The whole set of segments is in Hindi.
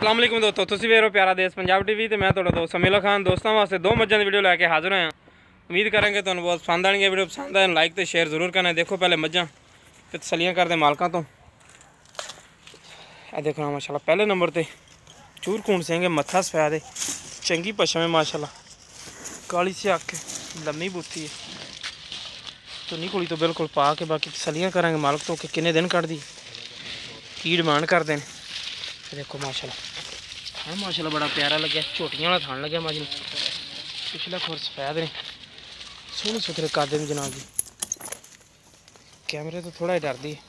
अस्सलाम वालेकुम दोस्तों, तुसीं वेख रहे हो प्यारा देश पंजाब टीवी ते मैं तुहाडा दोस्त समीला खान। दोस्तों वास्ते दो मज्जां दी वीडियो लैके हाजिर होया। उम्मीद करेंगे तुहानूं बहुत पसंद आनी है। वीडियो पसंद आए लाइक तो शेयर जरूर करना। देखो पहले मज्जां ते तसलियां करदे मालकां तो। ए देखो माशाल्लाह पहले नंबर ते चूरकून सिंह मत्था सफैद है, चंगी पशम है माशाल्लाह, काली सी अख लम्मी बूथी है, चुन्नी कुड़ी तो बिल्कुल पा के बाकी तसलियां करांगे मालक तो कि किन्ने दिन कढ़दी की डिमांड करते हैं। देखो माशाल्लाह हाँ माशाल्लाह बड़ा प्यारा लगे, झोटियां वाला थान लगे मज पिछला खुर सफैद ने, सोहने सुथरे कादे में जनाब जी। कैमरे तो थोड़ा ही डरदी है,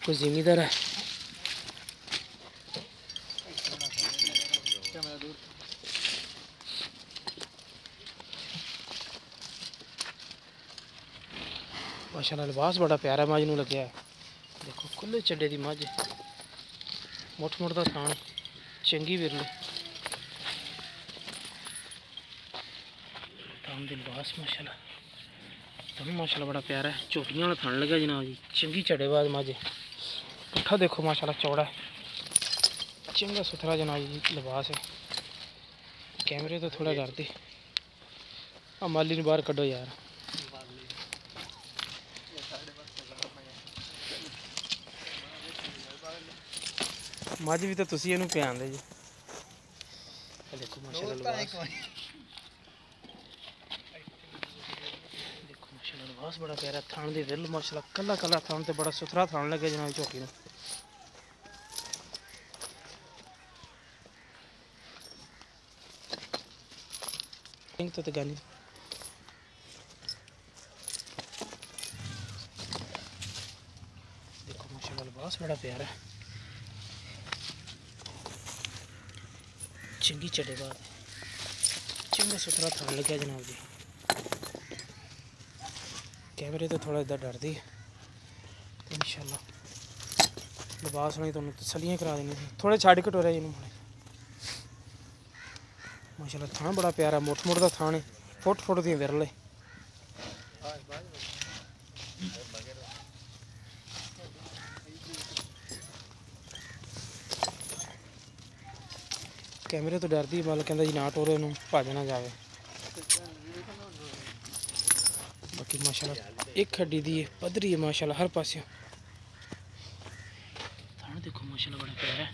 कोई जिमीदार है माशाल्लाह। लिबास बड़ा प्यारा मज नूं लग्या है। देखो खुले चड्डे की मझ, मुठ मुठ का थान, चंगी विरले थान दे लिबास माशाल्लाह। थान माशाल्लाह बड़ा प्यारा है, झोटियां वाला थान लगा जनाब जी, चंगी चढ़ेबाज मझ। पुट्ठा देखो माशाल्लाह चौड़ा है, चंगा सुथरा जनाब जी लिबास है। कैमरे तो थोड़ा डरते माली बाहर कड्डो यार। मझ भी तो तुसी इहनूं प्यान दे जी। देखो माशाल्लाह लिबास, देखो माशाल्लाह लिबास बड़ा प्यारा। थान दे विल माशाल्लाह कला कला थान ते बड़ा सुथरा थान लगे जनाब झोटी नूं। तो गानी देखो माशाल्लाह लिबास बड़ा प्यारा है, चंगी चढ़े बाद चंगा सुथरा थान लगे जनाब जी। कैमरे तो थोड़ा इधर डरती है, इंशाल्लाह लिबास नहीं तो तसलियां करा देनी। थोड़े छड़ कटोरे जिन्हों माशाल्लाह थान बड़ा प्यारा, मुठ मुठ का थान है, फुट फुट दी विरले। कैमरे तो डरती मालक कहता जी ना टोरे उन्होंने भज ना जाए। बाकी माशाल्लाह एक हड्डी दी है, पधरी है माशाल्लाह हर पासे। थान देखो माशाल्लाह बड़ा प्यारा है।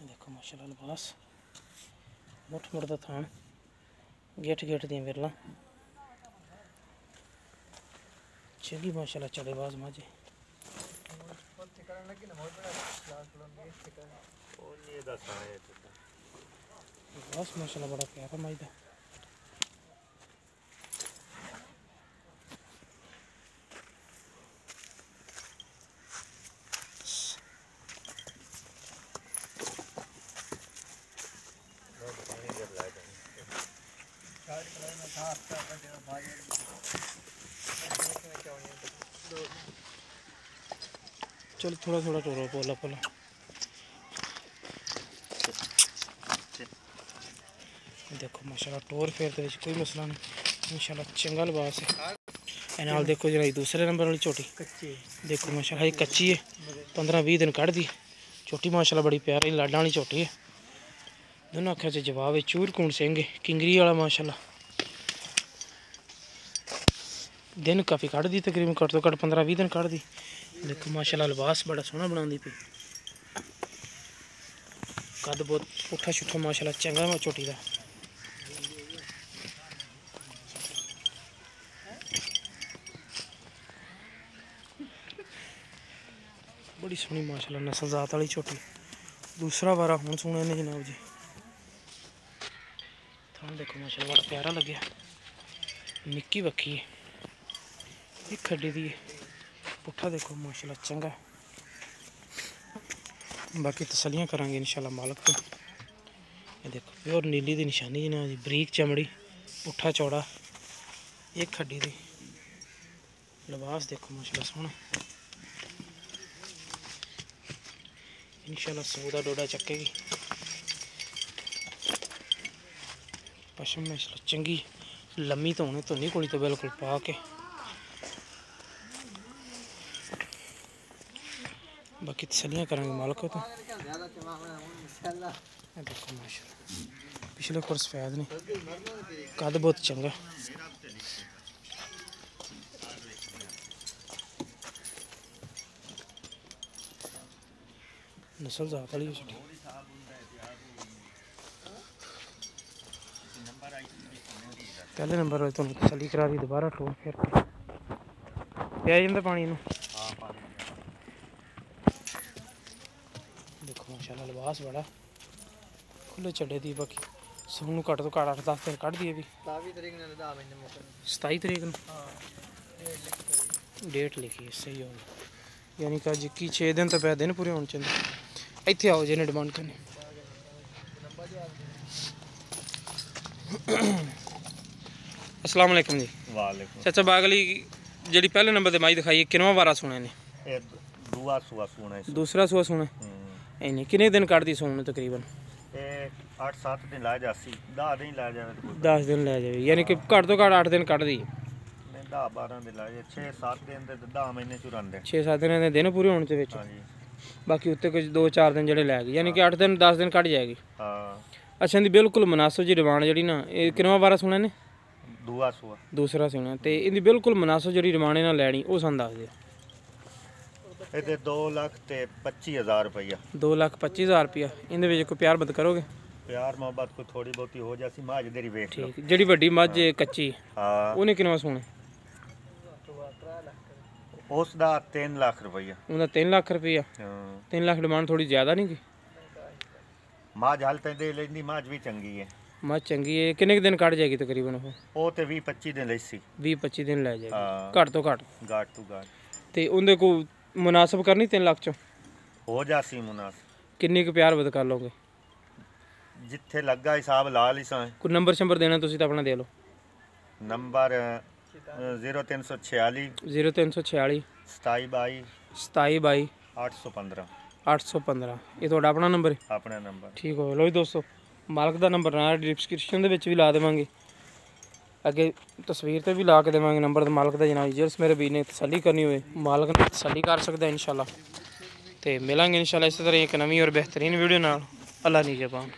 देखो माशाल्लाह लिबास मुठ मुठ का थान, गेट गेट दी विरला चंगी माशाल्लाह चढ़ेबाज मझ। लिबास माशाल्लाह बड़ा प्यारा मझ दा। चलो थोड़ा थोड़ा टोरो पोला पोला। देखो माशाल्लाह टोर फेर दे विच कोई मसला नहीं, इंशाल्लाह चंगा लिबास है। ए नाल देखो जरा दूसरे नंबर वाली झोटी देखो माशाल्लाह ये कच्ची है, 15-20 दिन कढ़ दी झोटी माशाल्लाह बड़ी प्यारी लाडा वाली झोटी है। दोनों अखा च जवाब है, चूरकून सिंह है, किंगरी वाला माशाल्लाह। दिन काफ़ी कढ़ दी, तकरीबन घट तो घट 15-20 दिन कढ़ दी। देखो माशाल्लाह लिबास बड़ा सोहना बनाती पई, कद बहुत पुट्ठा शुट्ठा माशाल्लाह चंगा मैं झोटी का। बड़ी सोहनी माशाल्लाह नस्ल जात वाली झोटी, दूसरा वारा हुण सुने ने जनाब जी। थान देखो माशाल्लाह बड़ा प्यारा लगे, निक्की बक्खी है, एक हड्डी दी है, पुट्ठा देखो माशाल्लाह चंगा। बाकी तसलियां करांगे इंशाल्लाह मालक तो। ये देखो प्योर नीली दी निशानी जनाब जी, बरीक चमड़ी, पुट्ठा चौड़ा, एक हड्डी दी। लिबास देखो माशाल्लाह सोहना, इंशाल्लाह सौ दा डोडा चक्केगी। पशम माशाल्लाह चंगी लम्मी धोने धुनी कोली तो बिल्कुल पा के बाकी तसलियां करेंगे मालक तो देखो माशाल्लाह पिछले कोर्स सफेद ने कद बहुत चंगा नस्ल ज़्यादा वाली छोटी पहले नंबर पर तुम तसली करा दी दोबारा टोन फिर पिया जाता पानी नूं देखो माशाल्लाह लिबास बड़ा खुले चढ़े दी बाकी सून नूं घट तो घट 8-10 दिन कढ़ दिए भी 27 तरीक नूं डेट लिखी है सही हो यानी कि अज 6 दिन तो पै दिन पूरे होने चाहिए इत्थे आओ जिन्हें डिमांड करनी अस्सलाम वालेकुम जी वालेकुम चाचा बागली जी पहले नंबर ते माई दिखाई किनवा बारा सुने ने दूआ सुआ सुना दूसरा सुआ सुने इन्हें कितने दिन कढ़दी सून तकरीबन 8-7 दिन ला जासी 10 दिन ला जावे 10 दिन लै जावे यानी कि घट तो घट 8 दिन कढ़दी 10-12 दिन ला जाए 6-7 दिन ते 10 महीने च रंदे 6-7 दिन दे दिन पूरे होने विच हां जी बाकी उत्ते कुछ 2-4 दिन जेड़े लै गए यानी कि 8 दिन 10 दिन कढ़ जाएगी हां अच्छा इंदी बिल्कुल मुनासिब जी डिमांड जेड़ी ना ये किनवा बारा सुने ने दूआ सुआ दूसरा सुना ते इंदी बिल्कुल मुनासिब जी डिमांड ना लैनी वो सन दस दिओ ਇਹਦੇ 2,25,000 रुपया 2,25,000 रुपया इंदे विच कोई प्यार बद करोगे प्यार मोहब्बत कोई थोड़ी बहुती हो जासी माज देरी वेख लो ठीक जेड़ी वड्डी मझ कच्ची हां ਉਹਨੇ ਕਿੰਨਾ ਸੁਣੇ ਉਸ ਦਾ 3 ਲੱਖ ਰੁਪਇਆ ਉਹਦਾ 3 ਲੱਖ ਰੁਪਇਆ ਹਾਂ 3 ਲੱਖ ਡਿਮਾਂਡ ਥੋੜੀ ਜ਼ਿਆਦਾ ਨਹੀਂ ਗੀ ਮਾਜ ਹਾਲ ਪੈਂਦੇ ਲੈਂਦੀ ਮਾਜ ਵੀ ਚੰਗੀ ਹੈ ਮੱਝ ਚੰਗੀ ਹੈ ਕਿੰਨੇ ਕੁ ਦਿਨ ਕੱਢ ਜਾਏਗੀ ਤਕਰੀਬਨ ਉਹ ਤੇ 20-25 ਦਿਨ ਲਈ ਸੀ 20-25 ਦਿਨ ਲੈ ਜਾਏਗੀ ਹਾਂ ਘੱਟ ਤੋਂ ਘੱਟ ਗਾਟ ਟੂ ਗਾਟ ਤੇ ਉਹਦੇ ਕੋ ਮੁਨਾਸਬ ਕਰਨੀ 3 ਲੱਖ ਚੋਂ ਹੋ ਜਾਸੀ ਮੁਨਾਸਿਬ ਕਿੰਨੀ ਕੁ ਪਿਆਰ ਬਦ ਕਰ ਲਓਗੇ ਜਿੱਥੇ ਲੱਗਾ ਹਿਸਾਬ ਲਾ ਲਈ ਸਾਂ ਕੋਈ ਨੰਬਰ ਸ਼ੰਬਰ ਦੇਣਾ ਤੁਸੀਂ ਤਾਂ ਆਪਣਾ ਦੇ ਲਓ ਨੰਬਰ 0346 0346 2722 2722 815 815 ਇਹ ਤੁਹਾਡਾ ਆਪਣਾ ਨੰਬਰ ਹੈ ਆਪਣਾ ਨੰਬਰ ਠੀਕ ਹੋ ਲੋ ਜੀ ਦੋਸਤੋ ਮਾਲਕ ਦਾ ਨੰਬਰ ਨਾਲ ਡਿਸਕ੍ਰਿਪਸ਼ਨ ਦੇ ਵਿੱਚ ਵੀ ਲਾ ਦੇਵਾਂਗੇ ਅੱਗੇ ਤਸਵੀਰ ਤੇ ਵੀ ਲਾ ਕੇ ਦੇਵਾਂਗੇ ਨੰਬਰ ਤੇ ਮਾਲਕ ਦਾ ਜਨਾਬ ਜਿਸ ਮੇਰੇ ਵੀਰ ਨੇ ਤਸੱਲੀ ਕਰਨੀ ਹੋਵੇ ਮਾਲਕ ਨੇ ਤਸੱਲੀ ਕਰ ਸਕਦਾ ਇਨਸ਼ਾਅੱਲਾ ਤੇ ਮਿਲਾਂਗੇ ਇਨਸ਼ਾਅੱਲਾ ਇਸੇ ਤਰ੍ਹਾਂ ਇੱਕ ਨਵੀਂ ਔਰ ਬਿਹਤਰੀਨ ਵੀਡੀਓ ਨਾਲ ਅੱਲਾ ਨਿਗਹਿਬਾਨ।